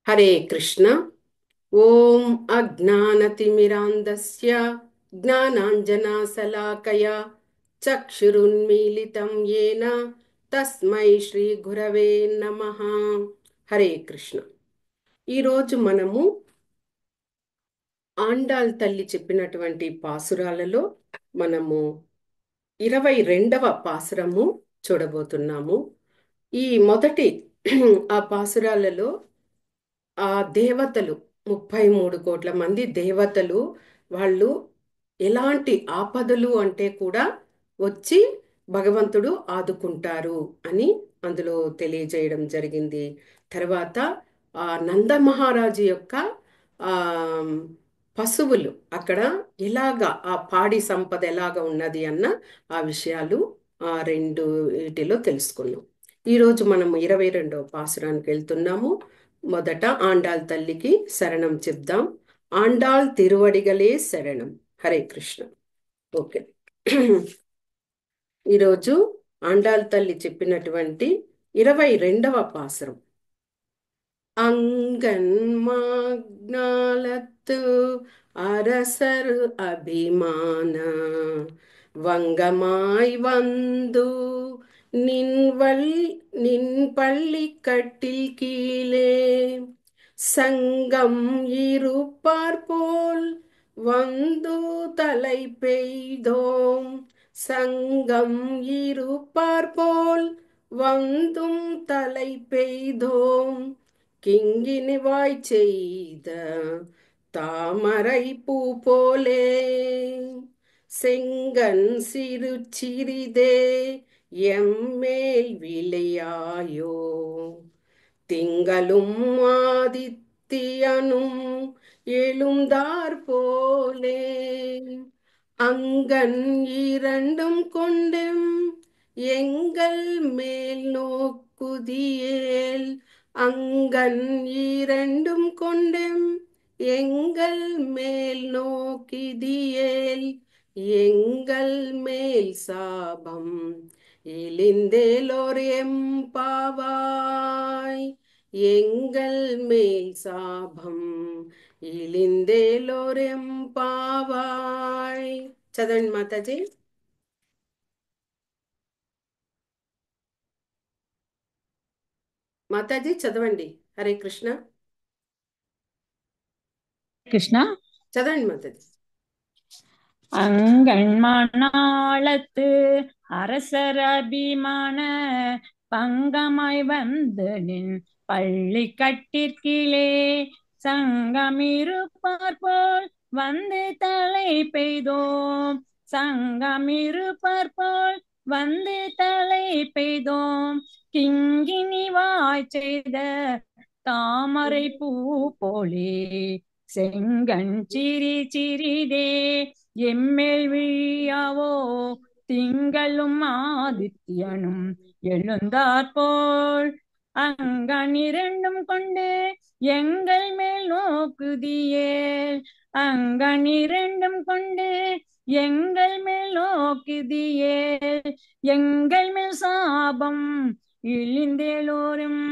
హరే కృష్ణ. ఓం అజ్ఞానతిమిరాంధస్య జ్ఞానాంజనాశలాకయా చక్షురున్మీలితం యేన తస్మై శ్రీ గురవే నమః. హరే కృష్ణ. ఈరోజు మనము ఆండాళ్ తల్లి చెప్పినటువంటి పాసురాలలో మనము 22వ పాసురము చూడబోతున్నాము. ఈ మొదటి ఆ పాసురాలలో ఆ దేవతలు 33 కోట్ల మంది దేవతలు వాళ్ళు ఎలాంటి ఆపదలు అంటే కూడా వచ్చి భగవంతుడు ఆదుకుంటారు అని అందులో తెలియజేయడం జరిగింది. తర్వాత ఆ నంద మహారాజు యొక్క ఆ పశువులు అక్కడ ఎలాగా ఆ పాడి సంపద ఎలాగ ఉన్నది అన్న ఆ విషయాలు ఆ రెండు వీటిలో తెలుసుకున్నాం. ఈరోజు మనం 22వ పాసురానికి వెళ్తున్నాము. మొదట ఆండాళ్ తల్లికి శరణం చెప్దాం. ఆండాళ్ తిరువడిగలే శరణం. హరే కృష్ణ. ఓకే. ఈరోజు ఆండాళ్ తల్లి చెప్పినటువంటి 22వ పాసురం. அங்கன்மாக்ஞாலத்து அரசர் அபிமான வங்கமாய் வந்து நின் பள்ளி கட்டில் கீழே சங்கம் இருப்பார் போல் வந்து தலை பெய்தோம். சங்கம் இருப்பார் போல் வந்தும் தலை பெய்தோம். கிங்கினிவாய் செய்த தாமரை பூ போலே செங்கன் சிறு சிறிதே எம்மேல் விளையாயோ. திங்களும் ஆதித்தியனும் எழுந்தார் போலே அங்கன் இரண்டும் கொண்டும் எங்கள் மேல் நோக்குதியேல். அங்கன் இரண்டும் கொண்டும் எங்கள் மேல் நோக்கிதியேல். எங்கள் மேல் சாபம் இழிந்தேலோர் எம்பாவாய். எங்கள் மேல் சாபம் ఇలిందేలోర్ ఎంపావాయ్. చదవండి మాతాజీ. మాతాజీ చదవండి. హరే కృష్ణ. కృష్ణ. చదవండి మాతాజీ. அங்கண்மணாளத்து அரசர் அபிமான பங்கமாய் வந்து நின் பள்ளி கட்டிற்கிலே சங்கமிருப்பார் போல் வந்து தலை பெய்தோம். சங்கமிருப்பார் போல் வந்து தலை பெய்தோம். கிங்கினி வாய் செய்த தாமரை பூ போலே செங்கண் சிரி சிறிதே எம்மேல் விழியாவோ. திங்களும் ஆதித்யனும் எழுந்தாற் போல் அங்கன் இரண்டும் கொண்டு எங்கள் மேல் நோக்குதியேல். அங்கன் இரண்டும் கொண்டு எங்கள் மேல் நோக்குதியேல். எங்கள் மேல் சாபம் இழிந்தேலோரும்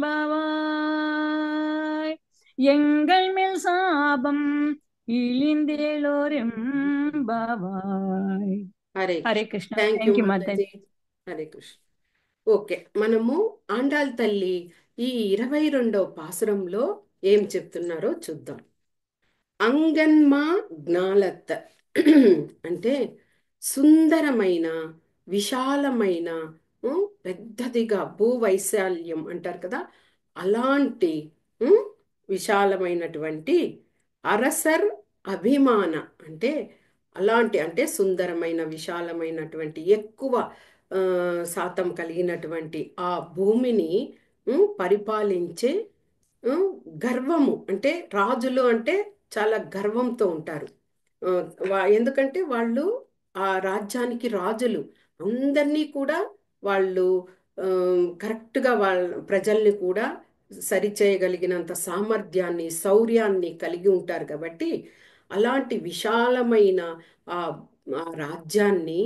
பவாய். எங்கள் மேல் சாபம் ఇలిందేలోరెం బాబాయ్. Hare Hare Krishna. Krishna. Thank you thank you Mataji. Mataji. Hare Krishna. Okay, మనము ఆండాళ్ తల్లి ఈ 22వ పాసురంలో ఏం చెప్తున్నారో చూద్దాం. అంగన్మా జ్ఞాలత్ అంటే సుందరమైన విశాలమైన పెద్దదిగా భూవైశాల్యం అంటారు కదా, అలాంటి విశాలమైనటువంటి అరసర్ అభిమాన అంటే అలాంటి అంటే సుందరమైన విశాలమైనటువంటి ఎక్కువ శాతం కలిగినటువంటి ఆ భూమిని పరిపాలించే గర్వము అంటే రాజులు అంటే చాలా గర్వంతో ఉంటారు. ఎందుకంటే వాళ్ళు ఆ రాజ్యానికి రాజులు. అందరినీ కూడా వాళ్ళు కరెక్ట్గా వాళ్ళ ప్రజల్ని కూడా సరిచేయగలిగినంత సామర్థ్యాన్ని శౌర్యాన్ని కలిగి ఉంటారు. కాబట్టి అలాంటి విశాలమైన ఆ ఆ రాజ్యాన్ని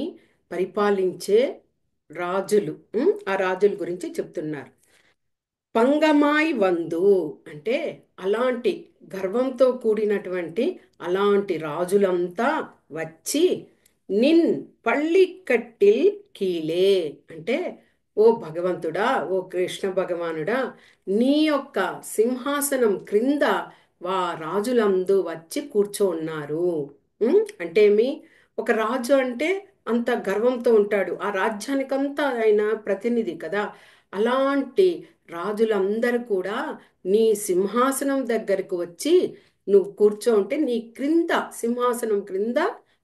పరిపాలించే రాజులు, ఆ రాజుల గురించి చెప్తున్నారు. పంగమాయ్ వందు అంటే అలాంటి గర్వంతో కూడినటువంటి అలాంటి రాజులంతా వచ్చి నిన్ పళ్ళికట్టిల్ కీలే అంటే ఓ భగవంతుడా, ఓ కృష్ణ భగవానుడా, నీ యొక్క సింహాసనం క్రింద రాజులందు వచ్చి కూర్చోన్నారు. అంటే ఒక రాజు అంటే అంత గర్వంతో ఉంటాడు, ఆ రాజ్యానికంతా ఆయన ప్రతినిధి కదా. అలాంటి రాజులందరూ కూడా నీ సింహాసనం దగ్గరకు వచ్చి నువ్వు కూర్చో ఉంటే నీ క్రింద, సింహాసనం క్రింద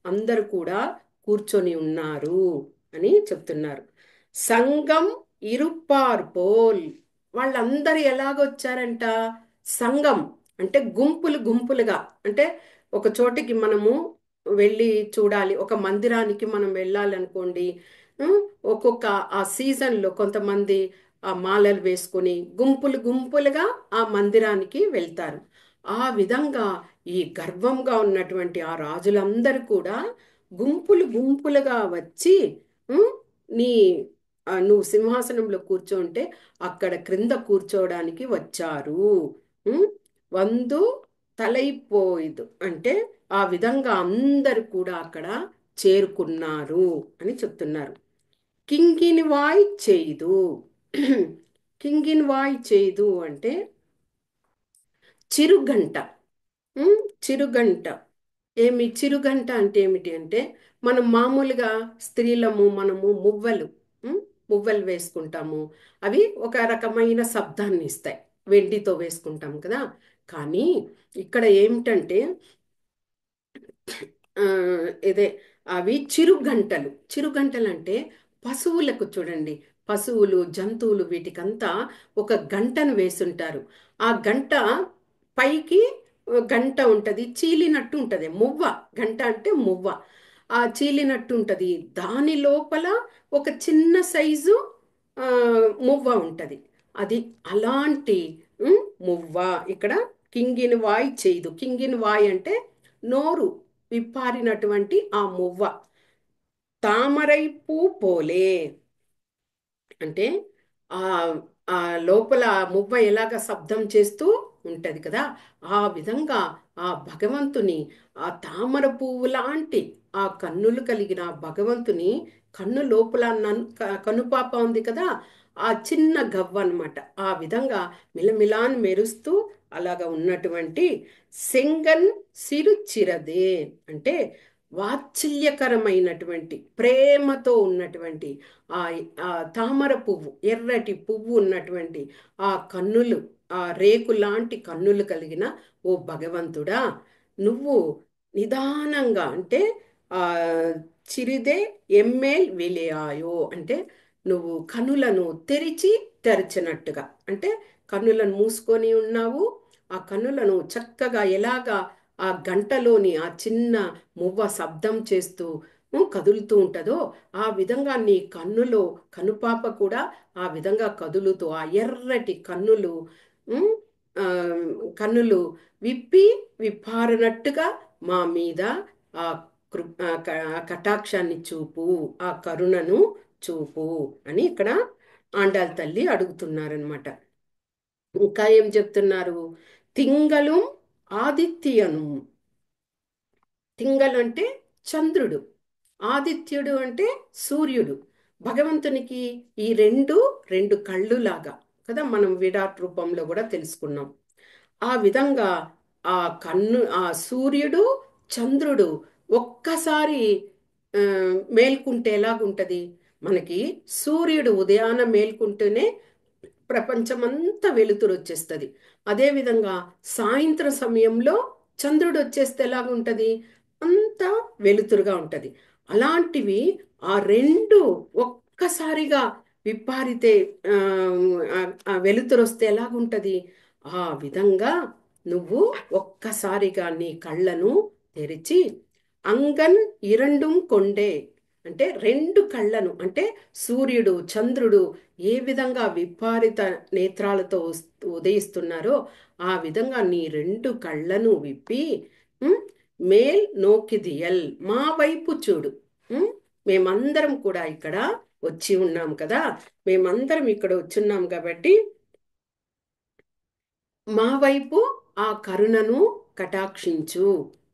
అందరూ కూడా కూర్చొని ఉన్నారు అని చెప్తున్నారు. సంఘం ఇరుపార్ పోల్, వాళ్ళందరూ ఎలాగొచ్చారంట? సంఘం అంటే గుంపులు గుంపులుగా, అంటే ఒక చోటికి మనము వెళ్ళి చూడాలి, ఒక మందిరానికి మనం వెళ్ళాలి అనుకోండి. ఉం, ఒక్కొక్క ఆ సీజన్లో కొంతమంది ఆ మాలలు వేసుకొని గుంపులు గుంపులుగా ఆ మందిరానికి వెళ్తారు. ఆ విధంగా ఈ గర్వంగా ఉన్నటువంటి ఆ రాజులందరూ కూడా గుంపులు గుంపులుగా వచ్చి ఉం, నీ నువ్వు సింహాసనంలో కూర్చోంటే అక్కడ క్రింద కూర్చోవడానికి వచ్చారు. ఉం? వందు తలైపోయిదు అంటే ఆ విధంగా అందరు కూడా అక్కడ చేరుకున్నారు అని చెప్తున్నారు. కింగిని వాయ్ చేయదు. కింగిన్ వాయ్ చేయదు అంటే చిరుగంట. చిరుగంట చిరుగంట అంటే ఏమిటి అంటే మనం మామూలుగా స్త్రీలము మనము ఉమ్, మువ్వలు వేసుకుంటాము. అవి ఒక రకమైన శబ్దాన్ని ఇస్తాయి, వెండితో వేసుకుంటాం కదా. కానీ ఇక్కడ ఏమిటంటే ఆ, ఇదే అవి చిరుగంటలు. చిరుగంటలు అంటే పశువులకు చూడండి, పశువులు జంతువులు వీటికంతా ఒక గంటను వేసుంటారు. ఆ గంట పైకి గంట ఉంటుంది, చీలినట్టు ఉంటుంది. మువ్వ, గంట అంటే మువ్వ, ఆ చీలినట్టు ఉంటుంది. దాని లోపల ఒక చిన్న సైజు ఆ, మువ్వ ఉంటుంది. అది అలాంటి మువ్వ ఇక్కడ కింగిని వాయ్ చేయదు. కింగిని వాయ్ అంటే నోరు విప్పారినటువంటి ఆ మువ్వ. తామరై పూ పోలే అంటే ఆ ఆ లోపల ఆ మువ్వ ఎలాగ శబ్దం చేస్తూ ఉంటది కదా, ఆ విధంగా ఆ భగవంతుని, ఆ తామర పువ్వు లాంటి ఆ కన్నులు కలిగిన ఆ భగవంతుని కన్ను లోపల కనుపాప ఉంది కదా, ఆ చిన్న గవ్వ అన్నమాట. ఆ విధంగా మిలమిలాన్ మెరుస్తూ అలాగా ఉన్నటువంటి సెంగన్ సిరుచిరదే అంటే వాత్సల్యకరమైనటువంటి ప్రేమతో ఉన్నటువంటి ఆ ఆ తామర పువ్వు, ఎర్రటి పువ్వు ఉన్నటువంటి ఆ కన్నులు, ఆ రేకు లాంటి కన్నులు కలిగిన ఓ భగవంతుడా, నువ్వు నిదానంగా అంటే ఆ చిరిదే ఎమ్మేల్ వెలియాయో అంటే నువ్వు కన్నులను తెరిచి తెరచినట్టుగా, అంటే కన్నులను మూసుకొని ఉన్నావు, ఆ కన్నులను చక్కగా ఎలాగా ఆ గంటలోని ఆ చిన్న మువ్వ శబ్దం చేస్తూ కదులుతూ ఉంటుందో ఆ విధంగా నీ కన్నులో కనుపాప కూడా ఆ విధంగా కదులుతూ ఆ ఎర్రటి కన్నులు ఉమ్, ఆ, కన్నులు విప్పి విప్పారనట్టుగా మా మీద ఆ కటాక్షాన్ని చూపు, ఆ కరుణను చూపు అని ఇక్కడ ఆండాళ్ళ తల్లి అడుగుతున్నారనమాట. ఇంకా ఏం చెప్తున్నారు? తింగళం ఆదిత్యను. తింగలు అంటే చంద్రుడు, ఆదిత్యుడు అంటే సూర్యుడు. భగవంతునికి ఈ రెండు రెండు కళ్ళు లాగా కదా, మనం విరాట్ రూపంలో కూడా తెలుసుకున్నాం. ఆ విధంగా ఆ ఆ సూర్యుడు చంద్రుడు ఒక్కసారి ఆ, మేల్కుంటే ఎలాగుంటది? మనకి సూర్యుడు ఉదయాన మేల్కుంటేనే ప్రపంచమంతా వెలుతురు వచ్చేస్తుంది. అదేవిధంగా సాయంత్రం సమయంలో చంద్రుడు వచ్చేస్తే ఎలాగుంటది? అంతా వెలుతురుగా ఉంటది. అలాంటివి ఆ రెండు ఒక్కసారిగా విప్పారితే ఆ, ఆ వెలుతురు వస్తే ఎలాగుంటది? ఆ విధంగా నువ్వు ఒక్కసారిగా నీ కళ్ళను తెరిచి అంగన్ ఇరండుం కొండే అంటే రెండు కళ్ళను, అంటే సూర్యుడు చంద్రుడు ఏ విధంగా విప్పారిత నేత్రాలతో ఉదయిస్తున్నారో ఆ విధంగా నీ రెండు కళ్ళను విప్పి ఉమ్, మేల్ నోకిదియల్ మా వైపు చూడు. ఉమ్, మేమందరం కూడా ఇక్కడ వచ్చి ఉన్నాం కదా, మేమందరం ఇక్కడ వచ్చున్నాం కాబట్టి మా వైపు ఆ కరుణను కటాక్షించు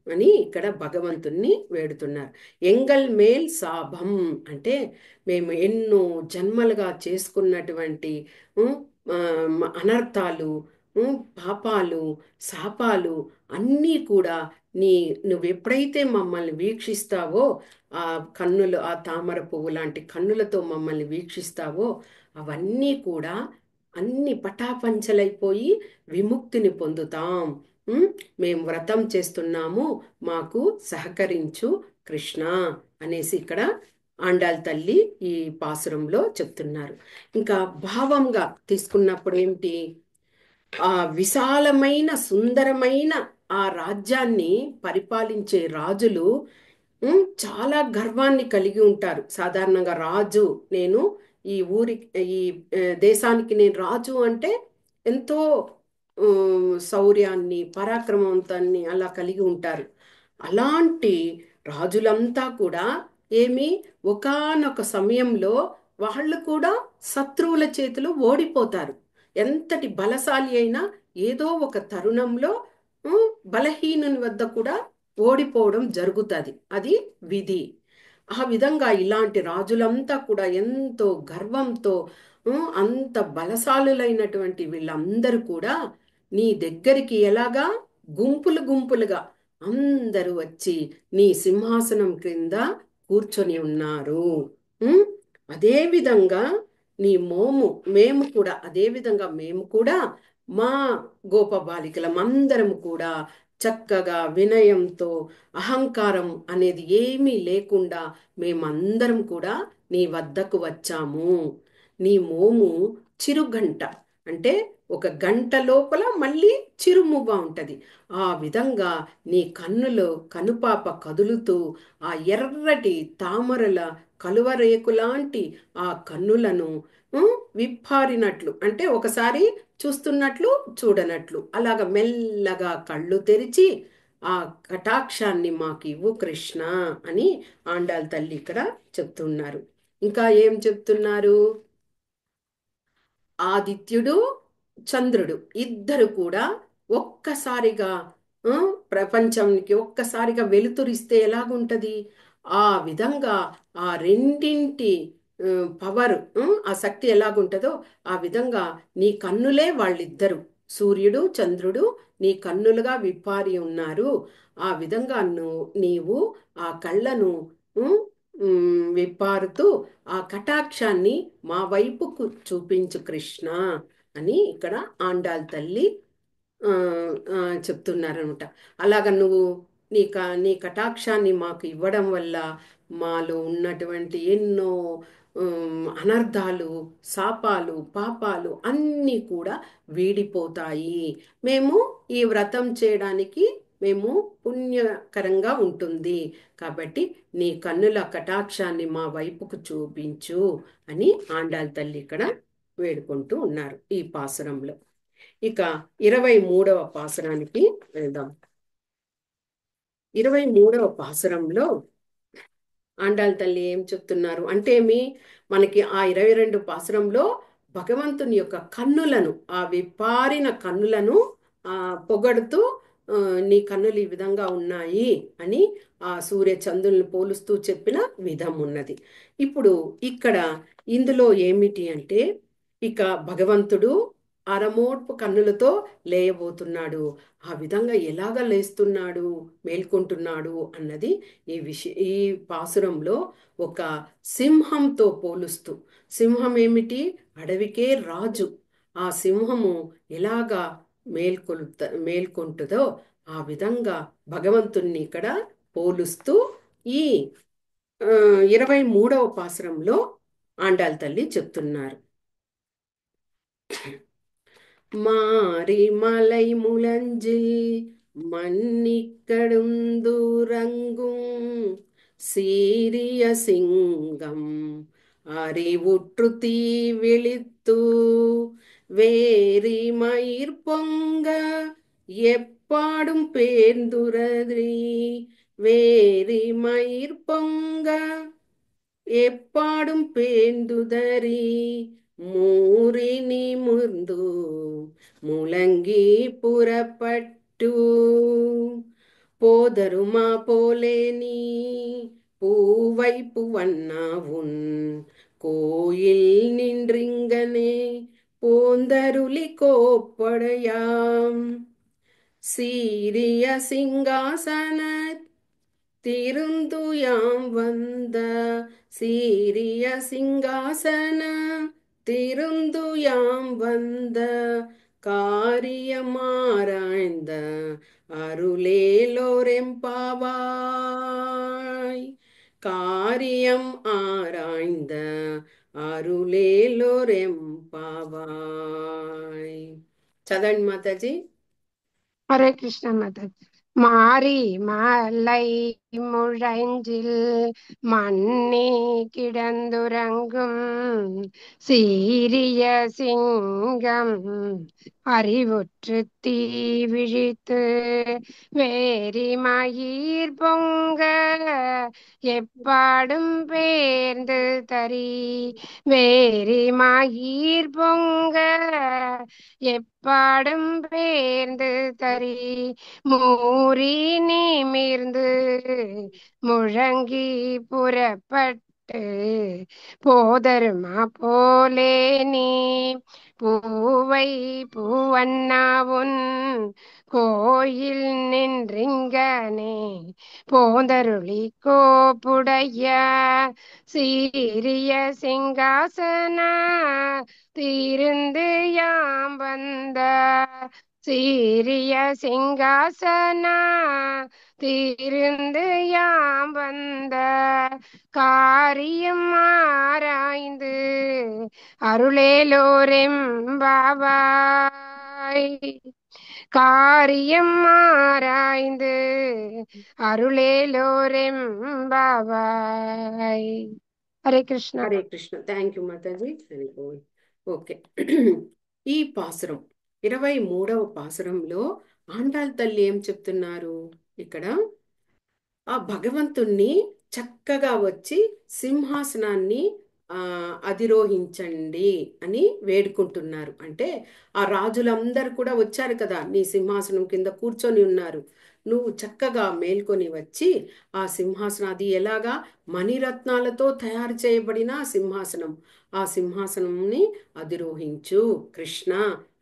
అని ఇక్కడ భగవంతుణ్ణి వేడుతున్నారు. ఎంగల్ మేల్ సాభం అంటే మేము ఎన్నో జన్మలుగా చేసుకున్నటువంటి ఉమ్, ఆ, అనర్థాలు, పాపాలు, శాపాలు అన్నీ కూడా నీ నువ్వు ఎప్పుడైతే మమ్మల్ని వీక్షిస్తావో, ఆ కన్నులు, ఆ తామర పువ్వు లాంటి కన్నులతో మమ్మల్ని వీక్షిస్తావో, అవన్నీ కూడా అన్ని పటాపంచలైపోయి విముక్తిని పొందుతాం. ఉమ్, మేము వ్రతం చేస్తున్నాము, మాకు సహకరించు కృష్ణ అనేసి ఇక్కడ ఆండాల్ తల్లి ఈ పాసురంలో చెప్తున్నారు. ఇంకా భావంగా తీసుకున్నప్పుడు ఏమిటి, ఆ విశాలమైన సుందరమైన ఆ రాజ్యాన్ని పరిపాలించే రాజులు చాలా గర్వాన్ని కలిగి ఉంటారు. సాధారణంగా రాజు, నేను ఈ ఊరి, ఈ దేశానికి నేను రాజు అంటే ఎంతో శౌర్యాన్ని, పరాక్రమవంతాన్ని అలా కలిగి ఉంటారు. అలాంటి రాజులంతా కూడా ఏమి, ఒకానొక సమయంలో వాళ్ళు కూడా శత్రువుల చేతిలో ఓడిపోతారు. ఎంతటి బలశాలి అయినా ఏదో ఒక తరుణంలో బలహీనుని వద్ద కూడా ఓడిపోవడం జరుగుతుంది. అది విధి. ఆ విధంగా ఇలాంటి రాజులంతా కూడా ఎంతో గర్వంతో, అంత బలశాలులైనటువంటి వీళ్ళందరూ కూడా నీ దగ్గరికి ఎలాగా, గుంపులు గుంపులుగా అందరూ వచ్చి నీ సింహాసనం క్రింద కూర్చొని ఉన్నారు. ఉమ్, అదే విధంగా నీ మోము మేము కూడా, అదే విధంగా మేము కూడా మా గోపబాలికలం అందరం కూడా చక్కగా వినయంతో, అహంకారం అనేది ఏమీ లేకుండా మేమందరం కూడా నీ వద్దకు వచ్చాము. నీ మోము చిరుగంట అంటే ఒక గంట లోపల మళ్ళీ చిరుమువ్వ ఉంటది. ఆ విధంగా నీ కన్నులో కనుపాప కదులుతూ ఆ ఎర్రటి తామరల కలువరేకులాంటి ఆ కన్నులను విప్పారినట్లు, అంటే ఒకసారి చూస్తున్నట్లు చూడనట్లు అలాగ మెల్లగా కళ్ళు తెరిచి ఆ కటాక్షాన్ని మాకు ఇవ్వు కృష్ణ అని ఆండాల్ తల్లి ఇక్కడ చెప్తున్నారు. ఇంకా ఏం చెప్తున్నారు, ఆదిత్యుడు, చంద్రుడు ఇద్దరు కూడా ఒక్కసారిగా ఆ, ప్రపంచానికి ఒక్కసారిగా వెలుతురిస్తే ఎలాగుంటది, ఆ విధంగా ఆ రెండింటి పవర్, ఆ శక్తి ఎలాగుంటుందో ఆ విధంగా నీ కన్నులే వాళ్ళిద్దరు, సూర్యుడు చంద్రుడు నీ కన్నులుగా విప్పారి ఉన్నారు. ఆ విధంగా నీవు ఆ కళ్ళను ఉమ్, విప్పారుతూ ఆ కటాక్షాన్ని మా వైపుకు చూపించు కృష్ణ అని ఇక్కడ ఆండాల్ తల్లి ఆ, చెప్తున్నారనమాట. అలాగ నువ్వు నీ కటాక్షాన్ని మాకు ఇవ్వడం వల్ల మాలో ఉన్నటువంటి ఎన్నో అనర్థాలు, శాపాలు, పాపాలు అన్నీ కూడా వీడిపోతాయి. మేము ఈ వ్రతం చేయడానికి మేము పుణ్యకరంగా ఉంటుంది. కాబట్టి నీ కన్నుల కటాక్షాన్ని మా వైపుకు చూపించు అని ఆండాల్ తల్లి ఇక్కడ వేడుకుంటూ ఉన్నారు ఈ పాసురంలో. ఇక 23వ పాసురానికి వెళ్దాం. 23వ పాసురంలో ఆండాల్ తల్లి ఏం చెప్తున్నారు అంటే, మనకి ఆ 22 పాసురంలో భగవంతుని యొక్క కన్నులను, ఆ విప్పారిన కన్నులను పొగడుతూ నీ కన్నులు ఈ విధంగా ఉన్నాయి అని ఆ సూర్య చంద్రులను పోలుస్తూ చెప్పిన విధం ఉన్నది. ఇప్పుడు ఇక్కడ ఇందులో ఏమిటి అంటే, ఇక భగవంతుడు అరమోడ్పు కన్నులతో లేయబోతున్నాడు. ఆ విధంగా ఎలాగ లేస్తున్నాడు, మేల్కొంటున్నాడు అన్నది ఈ పాసురంలో ఒక సింహంతో పోలుస్తూ, సింహం ఏమిటి, అడవికే రాజు. ఆ సింహము ఎలాగా మేల్కొంటుందో ఆ విధంగా భగవంతుణ్ణి ఇక్కడ పోలుస్తూ ఈ 23వ పాసురంలో ఆండాల్ తల్లి చెప్తున్నారు. மாறி மலை முழஞ்சில் மன்னிக்கடுந்துறங்கும் சீரிய சிங்கம் அறிவுற்று தீ விழித்து வேரி மயிர் பொங்க எப்பாடும் பேர்ந்துரதி வேரி மயிர் பொங்க எப்பாடும் பேந்துதறி ಮೂರಿನಿ ಮುಂದು ములంగి పురపట్టు పోదరు మా పోలేని పూవైపు వన్నావున్ కోయిల్ నిండ్రింగనే పోందరులి కోప్పడయాం சீரிய சிங்காசன திருந்துயாம் வந்த சீரிய சிங்காசன திருந்துயாம் வந்த காரியமாராய்ந்த அருளேலோரெம்பாவாய் காரியம் ஆராய்ந்த అరులేలోరెంపావాయ్. చదవండి మాతాజీ. హరే కృష్ణ మాతాజీ. மாறி மலை முழஞ்சில் மண்ணி கிடந்துறங்கும் சீரிய சிங்கம் அறிவுற்று தீ விழித்து வேரி மயிர் பொங்க எப்பாடும் பேர்ந்து தரி வேரி மயிர் பொங்க எப்பாடும் பேர்ந்து தரி மூரி நிமிர்ந்து முழங்கி புறப்பட்டு போதருமா போலே நீ பூவை பூவண்ணாவுன் கோயில் நின்றிங்கனே போந்தருளி கோப்புடைய சீரிய சிங்காசன தீர்ந்து யாம் வந்த சீரிய சிங்காசன தீர்ந்து யாம் வந்த காரியம் ஆராய்ந்து அருளேலோரெம்பாவாய் காரியம் ஆராய்ந்து அருளேலோரெம்பாவாய். హరే కృష్ణ. హరే కృష్ణ. థ్యాంక్ యూ మాతాజీ. సరిపోయి. ఓకే. ఈ పాసురం 23వ పాసురంలో ఆండాళ్ తల్లి ఏం చెప్తున్నారు? ఇక్కడ ఆ భగవంతుణ్ణి చక్కగా వచ్చి సింహాసనాన్ని అధిరోహించండి అని వేడుకుంటున్నారు. అంటే ఆ రాజులందరూ కూడా వచ్చారు కదా, నీ సింహాసనం కింద కూర్చొని ఉన్నారు, నువ్వు చక్కగా మేల్కొని వచ్చి ఆ సింహాసనం, అది ఎలాగా మణిరత్నాలతో తయారు చేయబడిన సింహాసనం, ఆ సింహాసనంని అధిరోహించు కృష్ణ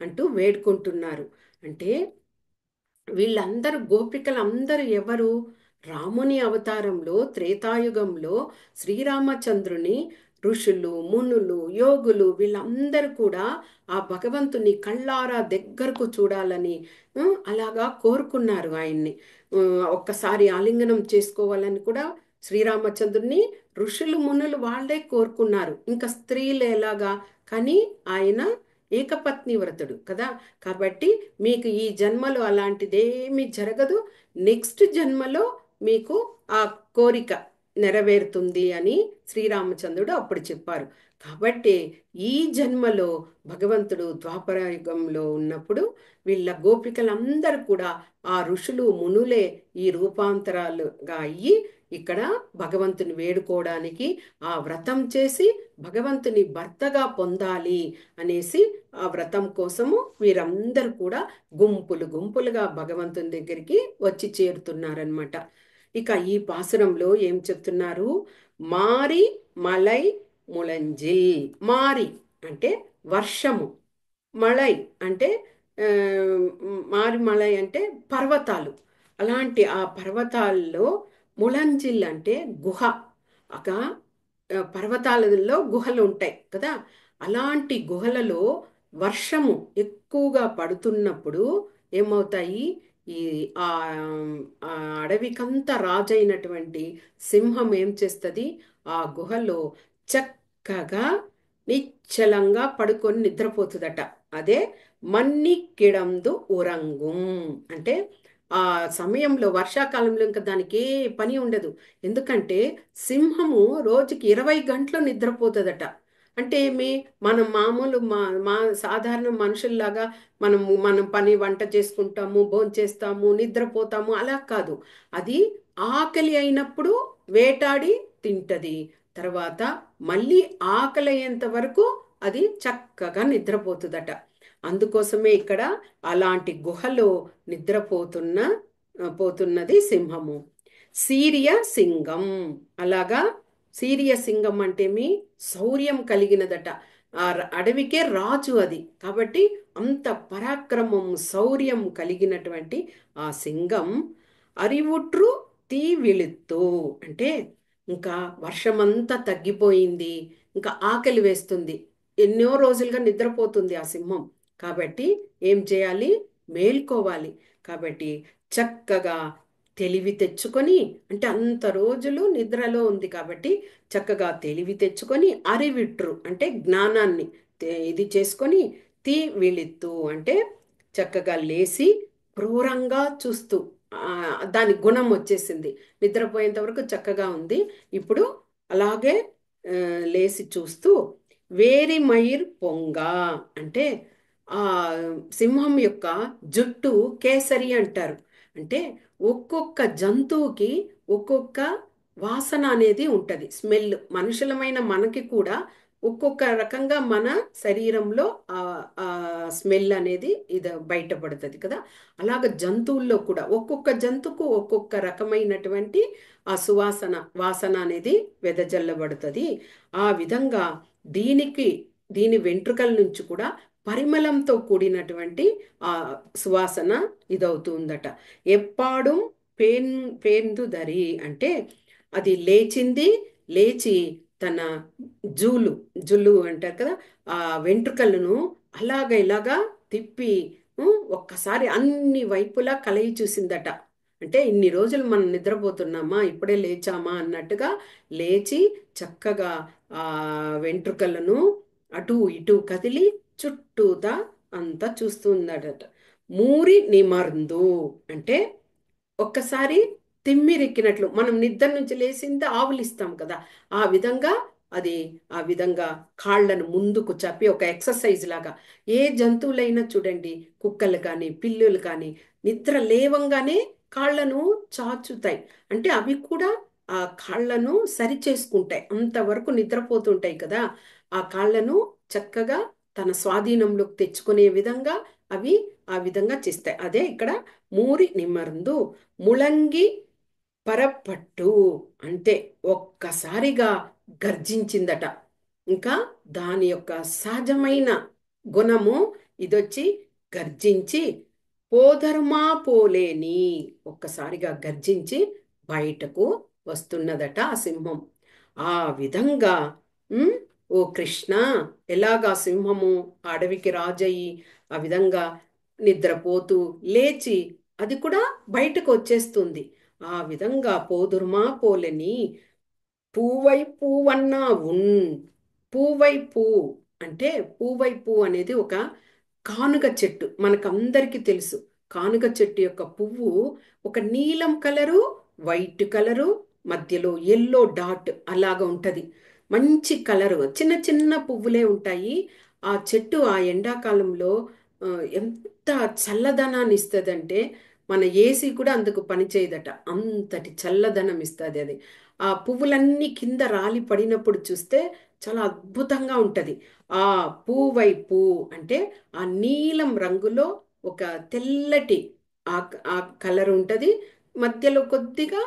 అంటూ వేడుకుంటున్నారు. అంటే వీళ్ళందరూ గోపికలందరూ ఎవరు? రాముని అవతారంలో త్రేతాయుగంలో శ్రీరామచంద్రుని ఋషులు, మునులు, యోగులు వీళ్ళందరూ కూడా ఆ భగవంతుని కళ్ళారా దగ్గరకు చూడాలని అలాగా కోరుకున్నారు. ఆయన్ని ఒక్కసారి ఆలింగనం చేసుకోవాలని కూడా శ్రీరామచంద్రుని ఋషులు, మునులు వాళ్ళే కోరుకున్నారు. ఇంకా స్త్రీలు ఎలాగా? కానీ ఆయన ఏకపత్ని వ్రతుడు కదా, కాబట్టి మీకు ఈ జన్మలో అలాంటిదేమీ జరగదు, నెక్స్ట్ జన్మలో మీకు ఆ కోరిక నెరవేరుతుంది అని శ్రీరామచంద్రుడు అప్పుడు చెప్పారు. కాబట్టి ఈ జన్మలో భగవంతుడు ద్వాపర యుగంలో ఉన్నప్పుడు వీళ్ళ గోపికలందరూ కూడా ఆ ఋషులు, మునులే ఈ రూపాంతరాలుగా అయ్యి ఇక్కడ భగవంతుని వేడుకోవడానికి ఆ వ్రతం చేసి భగవంతుని భర్తగా పొందాలి అనేసి ఆ వ్రతం కోసము వీరందరూ కూడా గుంపులు గుంపులుగా భగవంతుని దగ్గరికి వచ్చి చేరుతున్నారనమాట. ఇక ఈ పాసురంలో ఏం చెప్తున్నారు? మారి మలై ములంజిల్. మారి అంటే వర్షము, మలై అంటే మారి మలై అంటే పర్వతాలు. అలాంటి ఆ పర్వతాల్లో ములంజిల్ అంటే గుహ. ఒక పర్వతాలలో గుహలు ఉంటాయి కదా, అలాంటి గుహలలో వర్షము ఎక్కువగా పడుతున్నప్పుడు ఏమవుతాయి? ఈ ఆ అడవికంతా రాజైనటువంటి సింహం ఏం చేస్తుంది? ఆ గుహలో చక్కగా నిశ్చలంగా పడుకొని నిద్రపోతుందట. అదే మన్ని కిడందు ఉరంగుం అంటే ఆ సమయంలో వర్షాకాలంలో ఇంకా దానికి ఏ పని ఉండదు. ఎందుకంటే సింహము రోజుకి 20 గంటలు నిద్రపోతుందట. అంటే మనం మామూలు మా సాధారణ మనుషుల్లాగా మనం పని వంట చేసుకుంటాము, భోంచేస్తాము, నిద్రపోతాము, అలా కాదు. అది ఆకలి అయినప్పుడు వేటాడి తింటది, తర్వాత మళ్ళీ ఆకలి అయ్యేంత వరకు అది చక్కగా నిద్రపోతుందట. అందుకోసమే ఇక్కడ అలాంటి గుహలో నిద్రపోతున్న పోతున్నది సింహము. సీరియ సింగం. అలాగా సీరియ సింగం అంటే మీ శౌర్యం కలిగినదట. అడవికే రాజు అది. కాబట్టి అంత పరాక్రమం శౌర్యం కలిగినటువంటి ఆ సింగం అరివుట్రు తీ విళుత్తు అంటే ఇంకా వర్షమంతా తగ్గిపోయింది, ఇంకా ఆకలి వేస్తుంది, ఎన్నో రోజులుగా నిద్రపోతుంది ఆ సింహం. కాబట్టి ఏం చేయాలి? మేల్కోవాలి. కాబట్టి చక్కగా తెలివి తెచ్చుకొని, అంటే అంత రోజులు నిద్రలో ఉంది కాబట్టి చక్కగా తెలివి తెచ్చుకొని అరివిట్రు అంటే జ్ఞానాన్ని ఇది చేసుకొని తీ విళిత్తు అంటే చక్కగా లేచి క్రూరంగా చూస్తూ దాని గుణం వచ్చేసింది. నిద్రపోయేంత వరకు చక్కగా ఉంది, ఇప్పుడు అలాగే లేచి చూస్తూ వేరి మైర్ పొంగ అంటే ఆ సింహం యొక్క జుట్టు కేసరి అంటారు. అంటే ఒక్కొక్క జంతువుకి ఒక్కొక్క వాసన అనేది ఉంటుంది, స్మెల్. మనుషులమైన మనకి కూడా ఒక్కొక్క రకంగా మన శరీరంలో ఆ ఆ స్మెల్ అనేది ఇది బయటపడుతుంది కదా. అలాగ జంతువుల్లో కూడా ఒక్కొక్క జంతువుకు ఒక్కొక్క రకమైనటువంటి ఆ సువాసన వాసన అనేది వెదజల్లబడుతుంది. ఆ విధంగా దీనికి దీని వెంట్రుకల నుంచి కూడా పరిమళంతో కూడినటువంటి ఆ సువాసన ఇదవుతుందట. ఎప్పాడు పేందుదరి అంటే అది లేచింది, లేచి తన జూలు జుల్లు అంటారు కదా, ఆ వెంట్రుకలను అలాగ ఇలాగా తిప్పి ఒక్కసారి అన్ని వైపులా కలయి చూసిందట. అంటే ఇన్ని రోజులు మనం నిద్రపోతున్నామా, ఇప్పుడే లేచామా అన్నట్టుగా లేచి చక్కగా ఆ వెంట్రుకలను అటు ఇటు కదిలి చుట్టూతా అంతా చూస్తుందట. మూరి నిమర్ందు అంటే ఒక్కసారి తిమ్మిరెక్కినట్లు, మనం నిద్ర నుంచి లేచింది ఆవులిస్తాం కదా, ఆ విధంగా అది ఆ విధంగా కాళ్ళను ముందుకు చెప్పి ఒక ఎక్సర్సైజ్ లాగా. ఏ జంతువులైనా చూడండి, కుక్కలు కానీ పిల్లులు కానీ నిద్ర లేవంగానే కాళ్ళను చాచుతాయి. అంటే అవి కూడా ఆ కాళ్ళను సరి చేసుకుంటాయి, అంతవరకు నిద్రపోతుంటాయి కదా. ఆ కాళ్ళను చక్కగా తన స్వాధీనంలోకి తెచ్చుకునే విధంగా అవి ఆ విధంగా చేస్తాయి. అదే ఇక్కడ మూరి నిమర్ందు ముళంగి పరపట్టు అంటే ఒక్కసారిగా గర్జించిందట. ఇంకా దాని యొక్క సహజమైన గుణము ఇదొచ్చి గర్జించి పోధర్మా పోలేని ఒక్కసారిగా గర్జించి బయటకు వస్తున్నదట ఆ సింహం. ఆ విధంగా ఉమ్, ఓ కృష్ణ, ఎలాగా సింహము ఆ అడవికి రాజయ్యి ఆ విధంగా నిద్రపోతూ లేచి అది కూడా బయటకు వచ్చేస్తుంది. ఆ విధంగా పోదుర్మా పోలని పూవై పూవన్నా ఉన్. పూవై పూ అంటే పూవై పూ అనేది ఒక కానుగ చెట్టు, మనకందరికీ తెలుసు. కానుగ చెట్టు యొక్క పువ్వు ఒక నీలం కలరు, వైట్ కలరు, మధ్యలో ఎల్లో డాట్ అలాగా ఉంటది. మంచి కలరు, చిన్న చిన్న పువ్వులే ఉంటాయి. ఆ చెట్టు ఆ ఎండాకాలంలో ఆ, ఎంత చల్లదనాన్ని ఇస్తుందంటే మన ఏసీ కూడా అందుకు పనిచేయదట, అంతటి చల్లదనం ఇస్తుంది అది. ఆ పువ్వులన్నీ కింద రాలి పడినప్పుడు చూస్తే చాలా అద్భుతంగా ఉంటది. ఆ పువ్వు అంటే ఆ నీలం రంగులో ఒక తెల్లటి ఆ ఆ కలర్ ఉంటది, మధ్యలో కొద్దిగా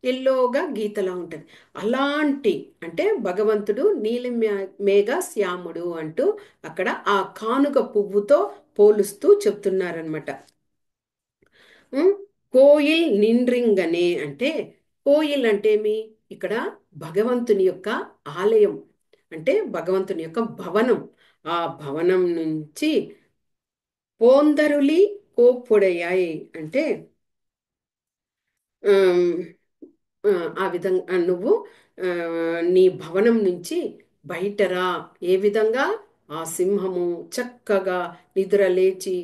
ఎల్లోగా గీతలా ఉంటది. అలాంటి అంటే భగవంతుడు నీలి మేఘ శ్యాముడు అంటూ అక్కడ ఆ కానుక పువ్వుతో పోలుస్తూ చెప్తున్నారనమాట. ఉమ్, కోయిల్ నిండ్రింగనే అంటే కోయిల్ అంటే ఏమి? ఇక్కడ భగవంతుని యొక్క ఆలయం, అంటే భగవంతుని యొక్క భవనం. ఆ భవనం నుంచి పోందరులి కోప్పుడయ్యాయి అంటే ఆమ్, ఆ ఆ విధంగా నువ్వు ఆ, నీ భవనం నుంచి బయటరా. ఏ విధంగా? ఆ సింహము చక్కగా నిద్ర లేచి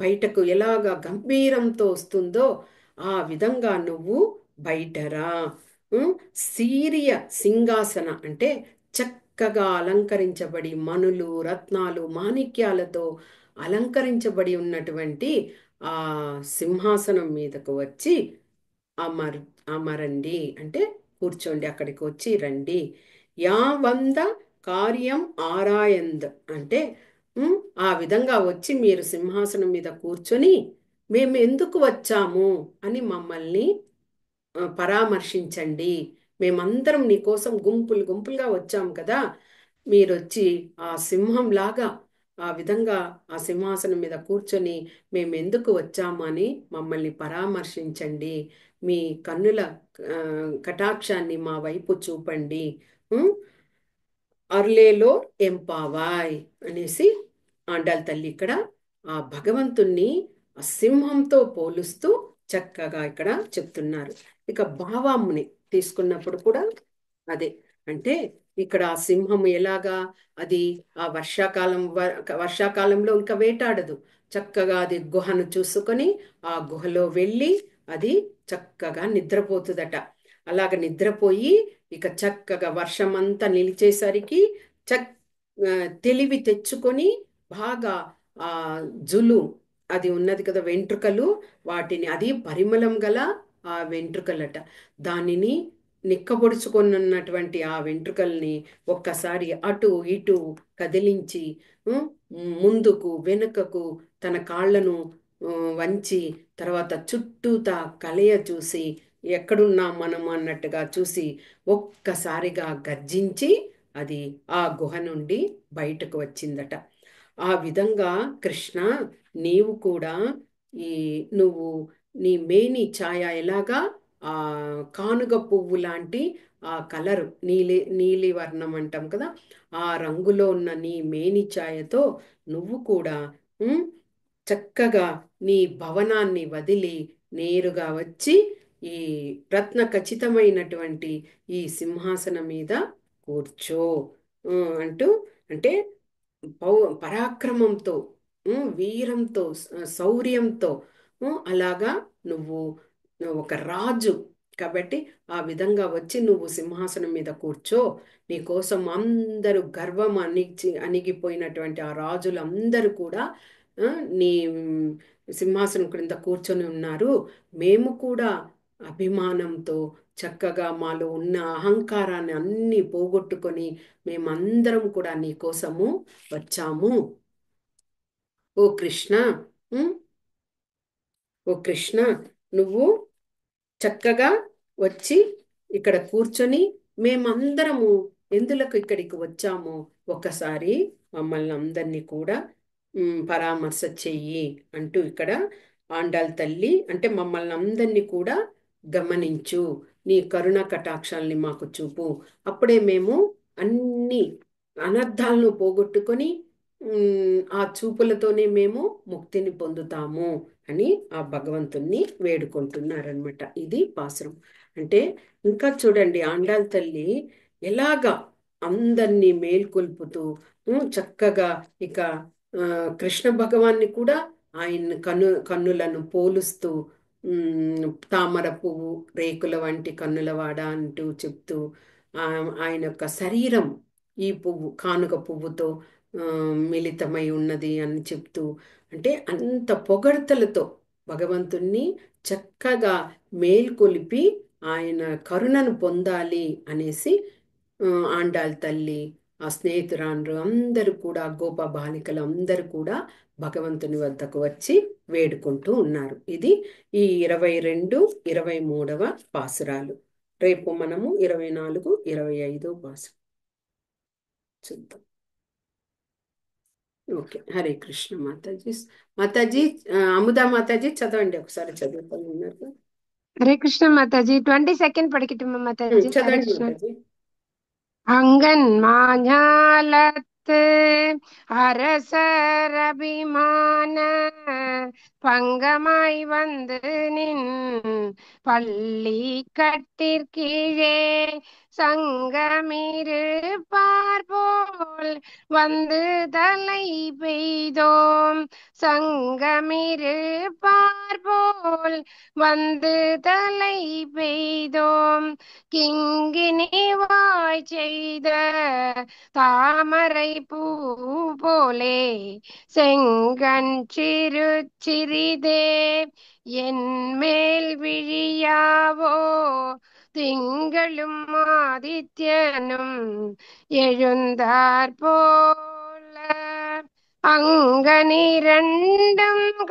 బయటకు ఎలాగా గంభీరంతో వస్తుందో ఆ విధంగా నువ్వు బయటరా. ఉమ్, సీరియ సింహాసన అంటే చక్కగా అలంకరించబడి మణులు రత్నాలు మాణిక్యాలతో అలంకరించబడి ఉన్నటువంటి ఆ సింహాసనం మీదకు వచ్చి అమర్ అమరండి అంటే కూర్చోండి, అక్కడికి వచ్చి రండి. యా వంద కార్యం ఆరాయంద్ అంటే ఉమ్, ఆ విధంగా వచ్చి మీరు సింహాసనం మీద కూర్చొని మేము ఎందుకు వచ్చాము అని మమ్మల్ని పరామర్శించండి. మేమందరం నీకోసం గుంపులు గుంపులుగా వచ్చాం కదా, మీరొచ్చి ఆ సింహంలాగా ఆ విధంగా ఆ సింహాసనం మీద కూర్చొని మేము ఎందుకు వచ్చాము అని మమ్మల్ని పరామర్శించండి. మీ కన్నుల ఆ, కటాక్షాన్ని మా వైపు చూపండి. ఉం? అర్లేలో ఎంపావాయ్ అనేసి ఆండాల్ తల్లి ఇక్కడ ఆ భగవంతుణ్ణి ఆ సింహంతో పోలుస్తూ చక్కగా ఇక్కడ చెప్తున్నారు. ఇక భావాముని తీసుకున్నప్పుడు కూడా అదే, అంటే ఇక్కడ ఆ సింహం ఎలాగా, అది ఆ వర్షాకాలంలో ఇంకా వేటాడదు. చక్కగా అది గుహను చూసుకొని ఆ గుహలో వెళ్ళి అది చక్కగా నిద్రపోతుందట. అలాగ నిద్రపోయి ఇక చక్కగా వర్షం అంతా నిలిచేసరికి చక్ ఆ, తెలివి తెచ్చుకొని బాగా ఆ జులు అది ఉన్నది కదా వెంట్రుకలు, వాటిని అది పరిమళం గల ఆ వెంట్రుకలట. దానిని నిక్కబొడుచుకొనున్నటువంటి ఆ వెంట్రుకల్ని ఒక్కసారి అటు ఇటు కదిలించి ఉం, ముందుకు వెనుకకు తన కాళ్ళను వంచి తర్వాత చుట్టూతా కలయ చూసి ఎక్కడున్నాం మనం అన్నట్టుగా చూసి ఒక్కసారిగా గర్జించి అది ఆ గుహ నుండి బయటకు వచ్చిందట. ఆ విధంగా కృష్ణ నీవు కూడా ఈ నువ్వు నీ మేని ఛాయ ఎలాగా ఆ కానుగ పువ్వు లాంటి ఆ కలరు నీలి వర్ణం అంటాం కదా, ఆ రంగులో ఉన్న నీ మేని ఛాయతో నువ్వు కూడా ఉమ్, చక్కగా నీ భవనాన్ని వదిలి నేరుగా వచ్చి ఈ రత్న ఖచ్చితమైనటువంటి ఈ సింహాసనం మీద కూర్చో అంటూ, అంటే పరాక్రమంతో వీరంతో శౌర్యంతో అలాగా నువ్వు ఒక రాజు కాబట్టి ఆ విధంగా వచ్చి నువ్వు సింహాసనం మీద కూర్చో. నీకోసం అందరూ గర్వం అణిగిపోయినటువంటి ఆ రాజులు అందరూ కూడా ఆ, నీ సింహాసనం క్రింద కూర్చొని ఉన్నారు. మేము కూడా అభిమానంతో చక్కగా మాలో ఉన్న అహంకారాన్ని అన్ని పోగొట్టుకొని మేమందరం కూడా నీ కోసము వచ్చాము. ఓ కృష్ణ, ఉమ్, ఓ కృష్ణ, నువ్వు చక్కగా వచ్చి ఇక్కడ కూర్చొని మేమందరము ఎందులకు ఇక్కడికి వచ్చామో ఒక్కసారి మమ్మల్ని అందరినీ కూడా పరామర్శ చెయ్యి అంటూ ఇక్కడ ఆండాల్ తల్లి అంటే మమ్మల్ని అందరినీ కూడా గమనించు, నీ కరుణ కటాక్షాల్ని మాకు చూపు, అప్పుడే మేము అన్ని అనర్థాలను పోగొట్టుకొని ఆ చూపులతోనే మేము ముక్తిని పొందుతాము అని ఆ భగవంతుణ్ణి వేడుకుంటున్నారనమాట. ఇది పాసురం. అంటే ఇంకా చూడండి ఆండాల్ తల్లి ఎలాగా అందరినీ మేల్కొల్పుతూ చక్కగా ఇక కృష్ణ భగవాన్ని కూడా ఆయన కన్నులను పోలుస్తూ తామర పువ్వు రేకుల వంటి కన్నుల వాడ అంటూ చెప్తూ ఆయన యొక్క శరీరం ఈ పువ్వు కానుక పువ్వుతో మిళితమై ఉన్నది అని చెప్తూ, అంటే అంత పొగడ్తలతో భగవంతుణ్ణి చక్కగా మేల్కొలిపి ఆయన కరుణను పొందాలి అనేసి ఆండాల్ తల్లి ఆ స్నేహితురాండ్రు అందరూ కూడా గోప బాలికలు అందరూ కూడా భగవంతుని వద్దకు వచ్చి వేడుకుంటూ ఉన్నారు. ఇది ఈ 22, 23వ పాసురాలు. రేపు మనము 24, 25 పాసు చూద్దాం. ఓకే, హరే కృష్ణ మాతాజీ. మాతాజీ అముదా మాతాజీ చదవండి ఒకసారి, చదువుకొని ఉన్నారు. हरे कृष्ण माता जी 22 പഠിക്കട്ടെ माता जी हरे చదవండి कृष्ण మాతాజీ. അങ്കൻ മാഞ്ഞാലത്ത് அரசரபிமான பங்கமாய் வந்து நின் பள்ளி கட்டிற்கீழே சங்கமிரு பார்போல் வந்து தலை பெய்தோம் சங்கமிரு பார்போல் வந்து தலை பெய்தோம் கிங்கினிவாய் செய்த தாமரை பூ போலே செங்கண் சிறு சிறிதே என் மேல் விழியாவோ திங்களும் ஆதித்யனும் எழுந்தாற் போல அங்கனிரண்டும்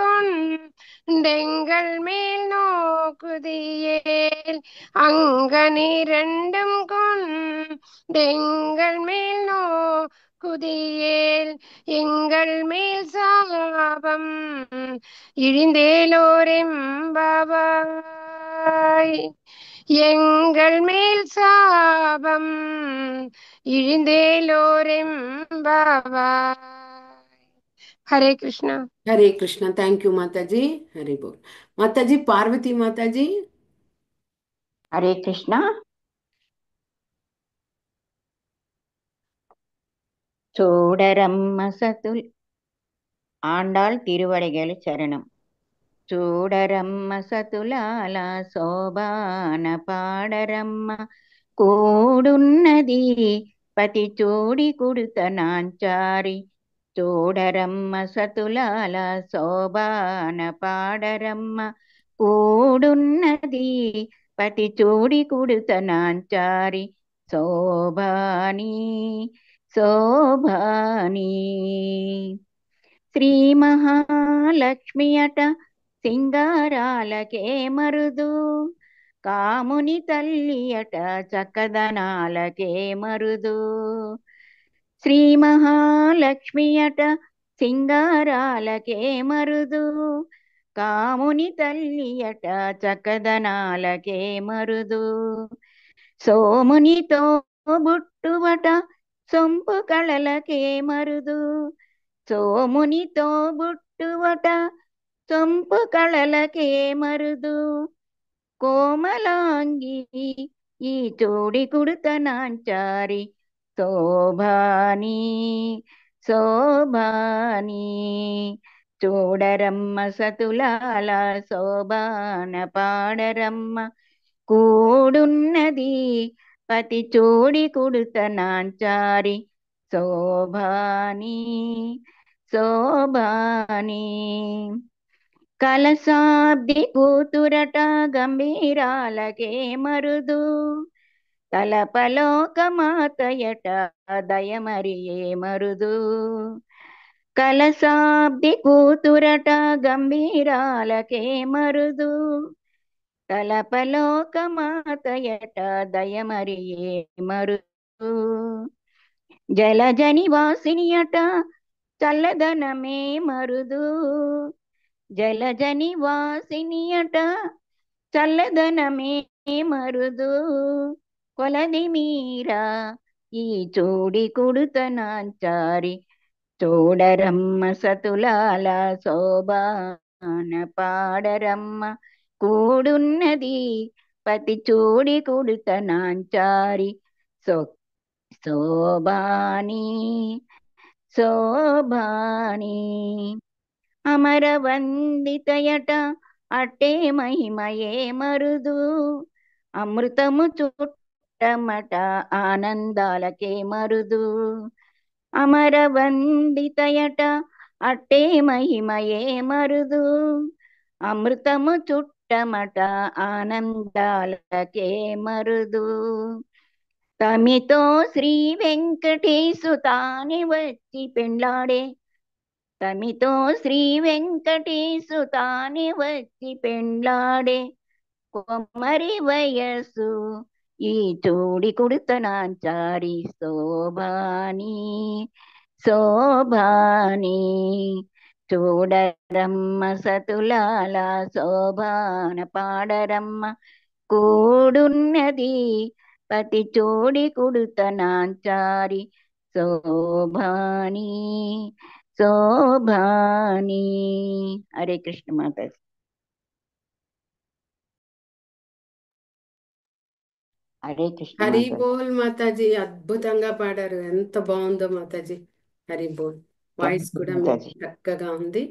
கொண்டெங்கள் மேல் நோக்குதியேல் அங்கனிரண்டும் கொண்டெங்கள் மேல் நோக்குதியேல் எங்கள் மேல் சாபம் இழிந்தேலோரெம்பாவாய் எங்கள் மேல் சாபம் இழிந்தேலோரெம்பாவாய். హరే కృష్ణ. హరే కృష్ణ. థ్యాంక్ యూ మాతాజీ. హరి బోల్. మాతాజీ పార్వతీ మాతాజీ. హరే కృష్ణ. சூடரம்ம சத்துல் ஆண்டாள் திருவடிகள் சரணம். చూడరమ్మ సతులాల శోభాన పాడరమ్మ కూడున్నది పతి చూడి కుడుత నాంచారి. చూడరమ్మ సతులాల శోభాన పాడరమ్మ కూడున్నది పతి చూడి కుడుత నాంచారి. శోభాని శోభాని శ్రీ మహాలక్ష్మి అట సింగారాలకే మరుదు. కాముని తల్లి అట చక్కదనాలకే మరుదు. శ్రీ మహాలక్ష్మి అట సింగారాలకే మరుదు. కాముని తల్లి అట చక్కదనాలకే మరుదు. సోమునితో బుట్టువట సొంపు కళలకే మరుదు. సోమునితో బుట్టువట సొంపు కళలకే మరుదు. కోమలాంగి ఈ చోడి కుడుత నాంచారి. శోభాని శోభాని చూడరమ్మ సతులాల శోభాన పాడరమ్మ కూడున్నది పతి చోడి కుడుత నాంచారి. శోభాని శోభాని కలసాబ్ది కూతురట గంభీరాలకే మరుదు. తలపలోకమాతయట దయమరియే మరుదు. కలసాబ్ది కూతురట గంభీరాలకే మరుదు. తలపలోకమాతయట దయమరియే మరుదు. జలజని వాసినియట చల్లదనమే మరుదు. జలజని వాసినియట చల్లదనమే మరుదు. కొలది మీరా ఈ చోడి కుడుత నాంచారి. చూడరమ్మ సతులాల శోభాన పాడరమ్మ కూడున్నది పతి చోడి కుడుత నాంచారి. శోభాని శోభాని అమరవందితయట అట్టే మహిమయే మరుదు. అమృతము చుట్టమట ఆనందాలకే మరుదు. అమరవందితయట అట్టే మహిమయే మరుదు. అమృతము చుట్టమట ఆనందాలకే మరుదు. తమితో శ్రీ వెంకటేశు తానే వచ్చి పెండ్లాడే. తమితో శ్రీ వెంకటేశు తానే వచ్చి పెండ్లాడే. కొమ్మరి వయస్సు ఈ చోడి కుడుత నాంచారి. శోభాని శోభాని చూడరమ్మ సతులాల శోభాన పాడరమ్మ కూడున్నది పతి చోడి కుడుత నాంచారి. శోభాని శోభాని. హరే కృష్ణ మాతాజీ. హరే కృష్ణ హరి మాతాజీ. బోల్ మాతాజీ. అద్భుతంగా పాడారు. ఎంత బాగుందో మాతాజీ. హరి బోల్. వాయిస్ కూడా మీకు మాతాజీ. చక్కగా ఉంది.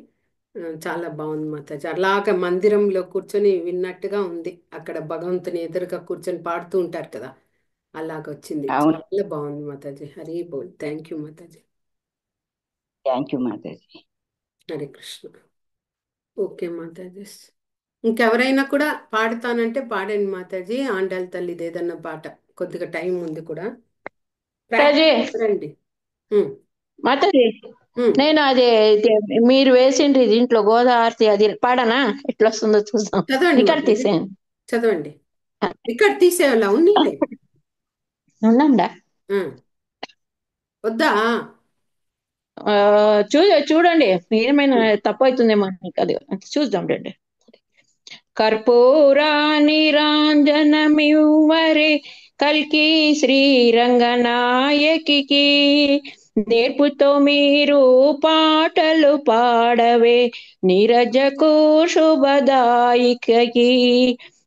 చాలా బాగుంది మాతాజీ. అలాగ మందిరంలో కూర్చొని విన్నట్టుగా ఉంది. అక్కడ భగవంతుని ఎదురుగా కూర్చొని పాడుతూ ఉంటారు కదా, అలాగొచ్చింది. అవును. చాలా బాగుంది మాతాజీ. హరి బోల్. థ్యాంక్ యూ మాతాజీ. థ్యాంక్ యూ మాతాజీ. హరే కృష్ణ. ఓకే మాతాజీ. ఇంకెవరైనా కూడా పాడతానంటే పాడండి మాతాజీ, ఆండాళ్ళ తల్లిది ఏదన్నా పాట. కొద్దిగా టైం ఉంది కూడా, మాతాజీ ప్రాక్టీస్ రండి. ఉమ్, మాతాజీ ఉమ్. నేను మీరు వేసిండ్రి దీంట్లో గోదావరి అది పాడనా ఎట్లా వస్తుందో చూద్దాం. చదవండి ఇక్కడ మాతాజీ, తీసేయండి. చదవండి. ఇక్కడ తీసేవాళ్ళ ఉన్నీలే. ఉండండా వద్దా? చూడండి ఏమైనా తప్పు అవుతుందేమో మీకు, అది చూద్దాం రండి. కర్పూర నిరాంజనమివ్వరే కల్కి శ్రీరంగనాయకి, నేర్పుతో మీరు పాటలు పాడవే నీరజకు శుభదాయికకి,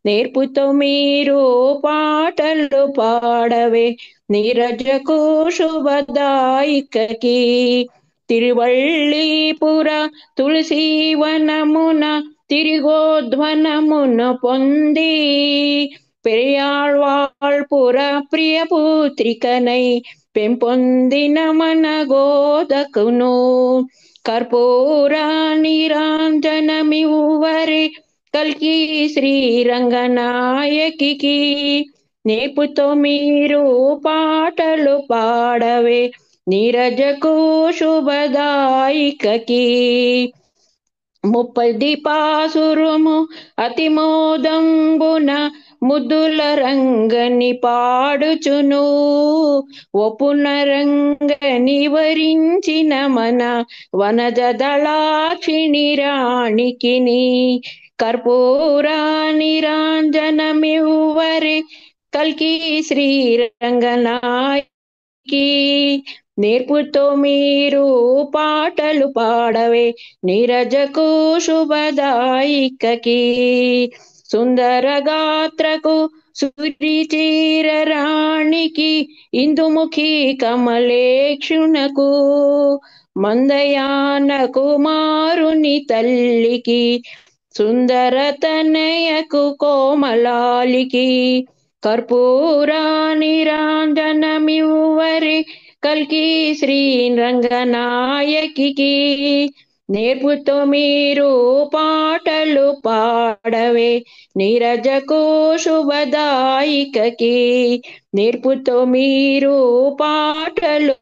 నేర్పుతో మీరు పాటలు పాడవే నీరజకు శుభదాయికకి, తిరువళ్ళీపుర తులసీవనమున తిరిగోధ్వనమును పొంది, పెరియాళ్వాళ్పుర ప్రియపుత్రికనై పెంపొందిన మన గోదకును, కర్పూర నిరాంజనమివ్వరే కల్కి శ్రీరంగనాయకి, నేర్పుతో మీరు పాటలు పాడవే నీరజకు శుభదాయికకి, 30 దీపాసురుము అతి మోదంబున ముద్దుల రంగని పాడుచును, ఒపున రంగని వరించిన మన వనజ దళాక్షిణి రాణికిని, కర్పూర నిరాంజనమివ్వరే కల్కి శ్రీరంగనాయకి, నేర్పుతో మీరు పాటలు పాడవే నీరజకు శుభదాయికకి, సుందర గాత్రకు సురిచీర రాణికి, ఇందుముఖి కమలేక్షునకు, మందయాన కుమారుని తల్లికి, సుందర తనయకు కోమలాలికి, కర్పూర నిరాంజనమివ్వరే కల్కి శ్రీరంగనాయకి, నేర్పుతో మీరు పాటలు పాడవే నీరజకు శుభదాయికకి, నేర్పుతో మీరు పాటలు